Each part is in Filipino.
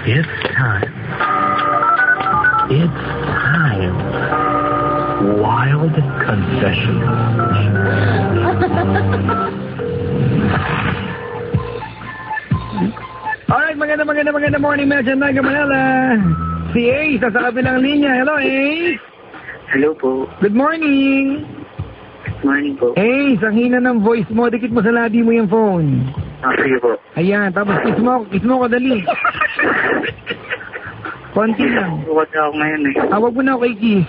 It's time. It's time. Wild Confessions. Alright, maganda morning, Medyo Naga Manila. Si Ace, sa kabilang linya. Hello, Ace. Hello po. Good morning. Good morning po. Ace, ang hina ng voice mo. Dikit mo sa labi mo yung phone. Sige po. Ayan, tapos kiss mo ko dali. Konti lang. Bukas ako ngayon eh. Wag mo na ako i-kiss.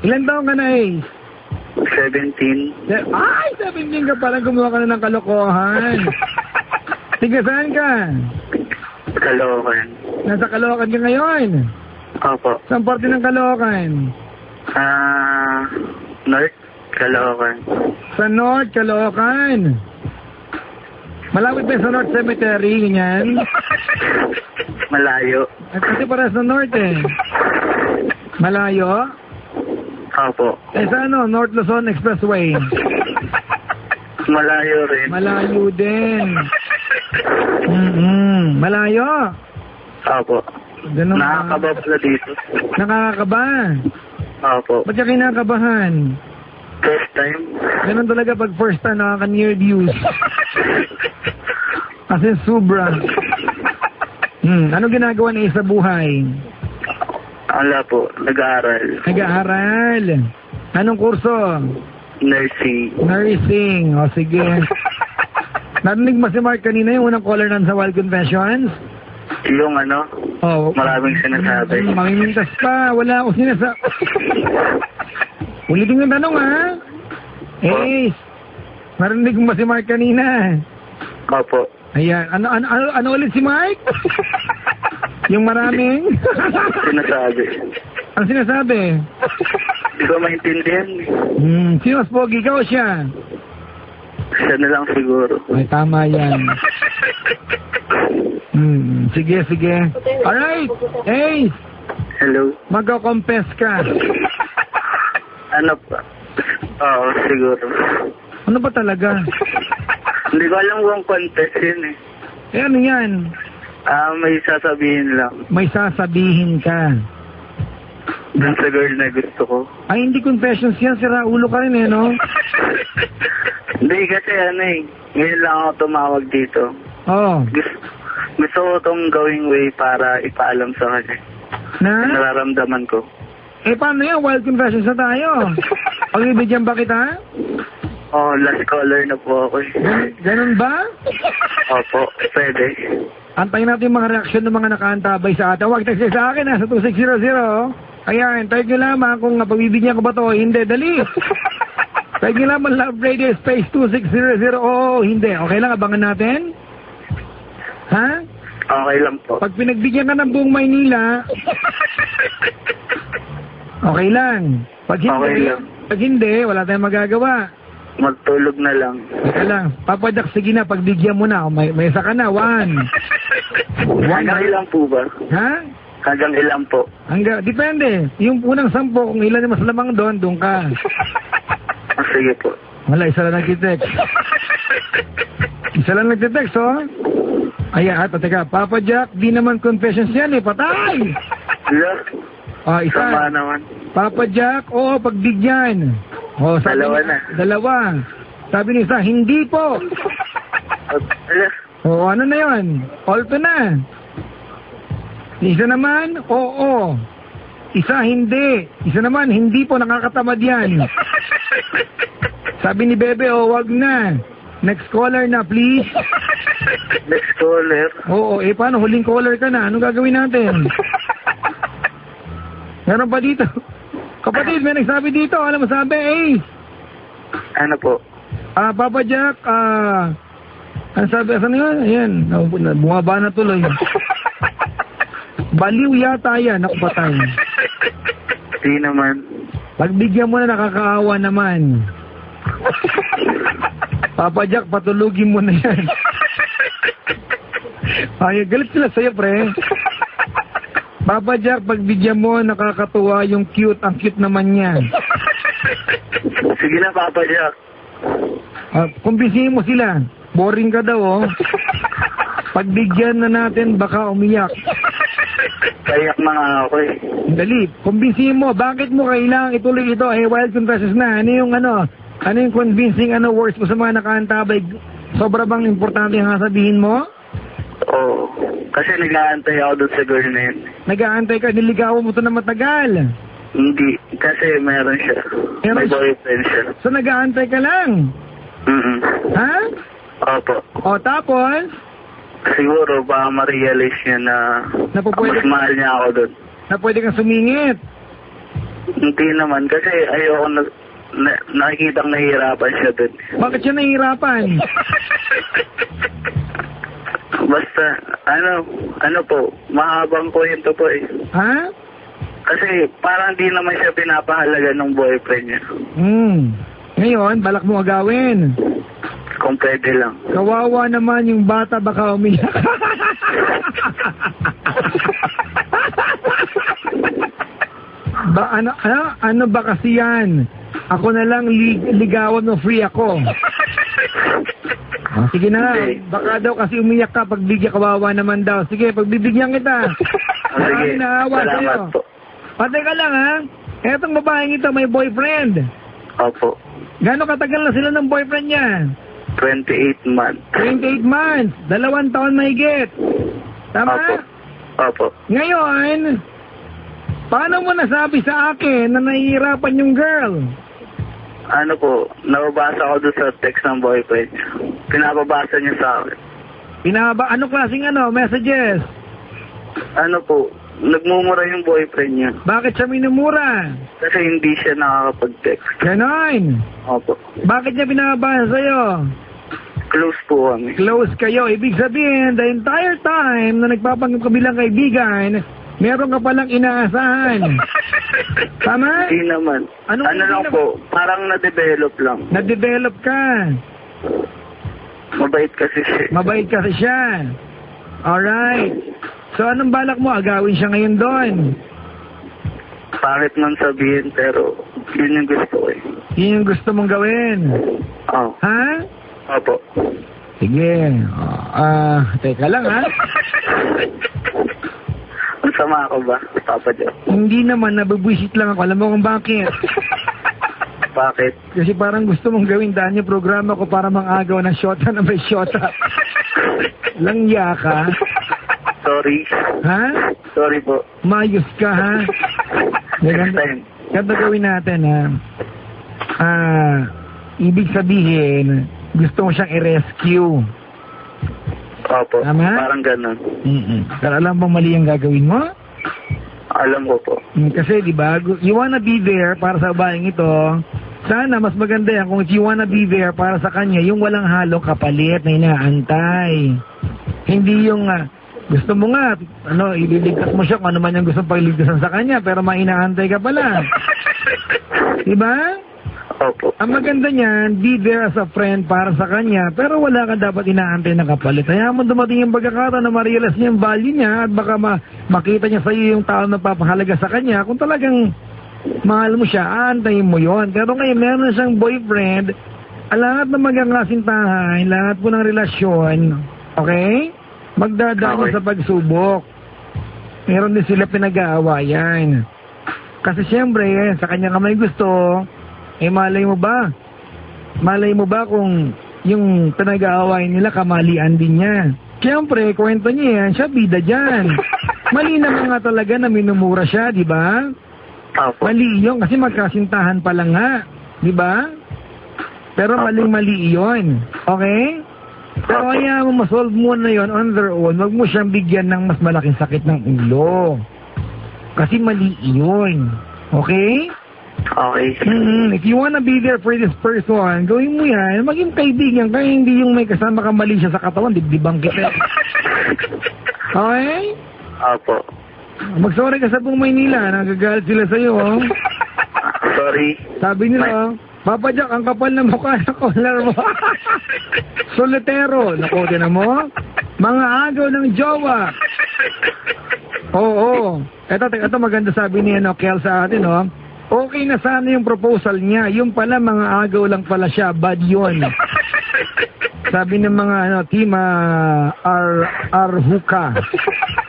Ilan taong ka na, Ace? 17. Ay, 17 ka pala. Gumawa ka na ng kalokohan. Tiga saan ka? Caloocan. Nasa Caloocan ka ngayon? Opo. Saan parte ng Caloocan? North Caloocan. Sa North Caloocan. Malapit ba sa North Cemetery, ganyan? Malayo. Kasi para sa North eh. Malayo? Opo. Sa North Luzon Expressway. Malayo rin. Malayo din. Malayo? Opo. Ganun Nakakaba pala dito. Nakakaba? Opo. Ba't ka kinakabahan? First time. Ganun talaga pag first time nakaka-near views. Kasi sobra. Ano ginagawa niya sa buhay? Wala po. Nag-aaral. Nag-aaral. Anong kurso? Nursing. Nursing. O sige. Narinig mo si Mark kanina yung unang caller nan sa Wild Confessions? Yung maraming sinasabi. Makimintas pa. Wala akong sinasabi. Ulitin yung tanong, ha? Ace. Narinig mo ba si Mark kanina? Opo. Ayan. Ano ulit si Mark? Yung maraming? Sinasabi. Ano sinasabi? Hindi ko maintindihan. Sino mas pogi? Ikaw o siya? Siya na lang siguro. Ay, tama yan. Sige. Alright. Hey. Hello. Magko-confess ka. Ano pa? Oo, siguro. Ano ba talaga? Hindi ko alam kung contest yun eh. Ano yan? May sasabihin lang. May sasabihin ka. Dun sa girl na gusto ko. Ay, hindi confessions yan. Sira ulo ka rin eh, no? Hindi kasi ngayon lang ako tumawag dito. Oo. Gusto ko itong gawing way para ipaalam sa kanya. Na? Nararamdaman ko. Paano yan? Wild confessions na tayo. Pagbibigyan ba kita? Last caller na po ako eh. Ganun ba? Opo, pwede. Antayin natin yung mga reaksyon ng mga nakaantabay sa atin. Huwag text sa akin sa 2600. Ayan, type nyo lamang kung pagbibigyan ko ba to. Hindi, dali. Type nyo lamang Love Radio Space 2600. Oo, hindi. Okay lang, abangan natin. Ha? Okay lang po. Pag pinagbigyan ka ng buong Maynila, okay lang. Pag hindi, Okay lang. Pag hindi, wala tayong magagawa. Magtulog na lang. Teka lang. Papa Jack, sige na, pagbigyan mo na. May isa ka na. 1. Hanggang ilang po ba? Ha? Hanggang ilang po? Depende. Yung unang 10, kung ilan mas lamang doon ka. Sige po. Wala, isa lang nagtitext. Isa lang nagtitext, oh. Ayan, teka. Papa Jack, di naman confessions yan eh. Patay! Hello? Isa. Sama naman. Papa Jack, oo, pagbigyan. Sabi Dalawa na. Dalawa. Sabi ni isa, hindi po. Hello? Ano na yun? Alto na. Isa naman, oo. Isa, hindi. Isa naman, hindi po, nakakatamad yan. Sabi ni Bebe, wag na. Next caller na, please. Next caller? Oo, paano? Huling caller ka na. Anong gagawin natin? Meron pa dito. Kapatid, may nagsabi dito. Alam mo sabi, Ano po? Papa Jack, ano sabi, asan na yun? Ayan, bumaba na tuloy. Baliw yata yan, ako patay. Di naman. Pagbigyan mo na, nakakaawa naman. Papa Jack, patulugin mo na yan. Ay, galit sila sa'yo, pre. Papa Jack, pagbigyan mo, nakakatuwa yung cute. Ang cute naman niya. Sige na, Papa Jack. Kumbisihin mo sila. Boring ka daw, oh. Pagbigyan na natin, baka umiyak. Kayak na nga ako eh. Dali, kumbinsihin mo, bakit mo kailangang ituloy ito? Wild Confessions na. Ano yung convincing words mo sa mga nakaantabay? Sobra bang importante ang sabihin mo? Oo. Kasi nag-aantay ako doon sa girl na yun. Nag-aantay ka, niligawan mo ito na matagal. Hindi. Kasi meron siya. May boyfriend siya. So nag-aantay ka lang? Ha? Opo. O tapos? Siguro baka ma-realize niya na mas mahal niya ako doon. Na pwede kang sumingit? Hindi naman. Kasi ayoko nakikitang nahihirapan siya doon. Bakit siya nahihirapan? Basta, ano po, mahabang kwento po eh. Ha? Kasi parang di naman siya pinapahalaga ng boyfriend niya. Ngayon, balak mo agawin. Kung pwede lang. Kawawa naman yung bata, baka umiyak. Ano ba kasi yan? Ako na lang ligawan mo, free ako. Sige na, baka daw kasi umiyak ka, pagbigyan, kawawa naman daw. Sige, pagbibigyan kita. Sige, salamat po. Teka lang ha, etong babaeng ito may boyfriend. Opo. Gano'ng katagal na sila ng boyfriend niya? 28 months. 28 months, 2 taon mahigit. Tama? Opo. Ngayon, paano mo nasabi sa akin na nahihirapan yung girl? Ano po, nababasa ko doon sa text ng boyfriend niya. Pinapabasa niya sa akin. Ano klaseng messages? Ano po, nagmumura yung boyfriend niya. Bakit siya minumura? Kasi hindi siya nakakapag-text. Ganon? Opo. Bakit niya pinabasa sa'yo? Close po kami. Close kayo. Ibig sabihin, the entire time na nagpapanggap ka bilang kaibigan, meron ka palang inaasahan. Tama? Hindi naman. Ano lang po, parang na-develop lang. Na-develop ka. Mabait kasi siya. Mabait kasi siya. Alright. So anong balak mo? Agawin siya ngayon doon? Pangit man sabihin, pero yun yung gusto ko eh. Yun yung gusto mong gawin? Oo. Ha? Opo. Sige. Teka lang ha. Masama ako ba, Papa Joe? Hindi naman, nabubwisit lang ako. Alam mo kung bakit? Bakit? Kasi parang gusto mong gawin dahil yung programa ko para mang-agaw ng shota na may shota. Langya ka. Sorry. Ha? Sorry po. Mayos ka ha? Next time. Ganda gawin natin ha. Ibig sabihin, gusto mo siyang i-rescue. Opo. Tama? Parang ganun. Pero alam bang mali ang gagawin mo? Alam ko po. Kasi di ba, you wanna be there para sa babaeng ito. Sana mas maganda yan kung you wanna be there para sa kanya, yung walang halong kapalit na inaantay. Hindi yung gusto mo nga, ililigtas mo siya kung ano man yung gusto pagliligtasan sa kanya, pero mainaantay ka pala. Diba? Opo. Ang maganda niyan, be there as a friend para sa kanya, pero wala ka dapat inaantay na kapalit. Kaya mo dumating yung pagkakataon na ma-realize niya yung value niya at baka makita niya sa iyo yung tao na papahalaga sa kanya. Kung talagang mahal mo siya, aantayin mo yon. Pero ngayon, meron na siyang boyfriend, lahat na magkakasintahan, lahat po ng relasyon, okay? Magdadaan sa pagsubok. Meron din sila pinag-aawayan. Kasi siyempre, sa kanya ka may gusto, malay mo ba? Malay mo ba kung yung pinag-aawayan nila kamalian din niya? Siyempre, kwento niya yan, siya bida dyan. Mali naman nga talaga na minumura siya, di ba? Mali yun, kasi magkasintahan pa lang nga, di ba? Pero maling-mali yun. Okay? Pero kaya mo masolve mo na yun on their own, wag mo siyang bigyan ng mas malaking sakit ng ulo. Kasi mali yun. Okay? Okay. If you wanna be there for this person, gawin mo yan, maging kaibigan ka, hindi yung may kasama ka mali siya sa katawan, dibdibang kita. Okay? Opo. Mag-sorry ka sa buong Maynila, nagagalit sila sa'yo, oh. Sorry. Sabi nila, Papa Jack, ang kapal na mukha na collar mo. Solitero. Naku, tinan mo. Mga agaw ng jowa. Oo. Ito maganda sabi ni Kel sa atin, oh. Okay na sana yung proposal niya. Yung pala, mga agaw lang pala siya. Bad yun. Sabi ng mga team Arhuka.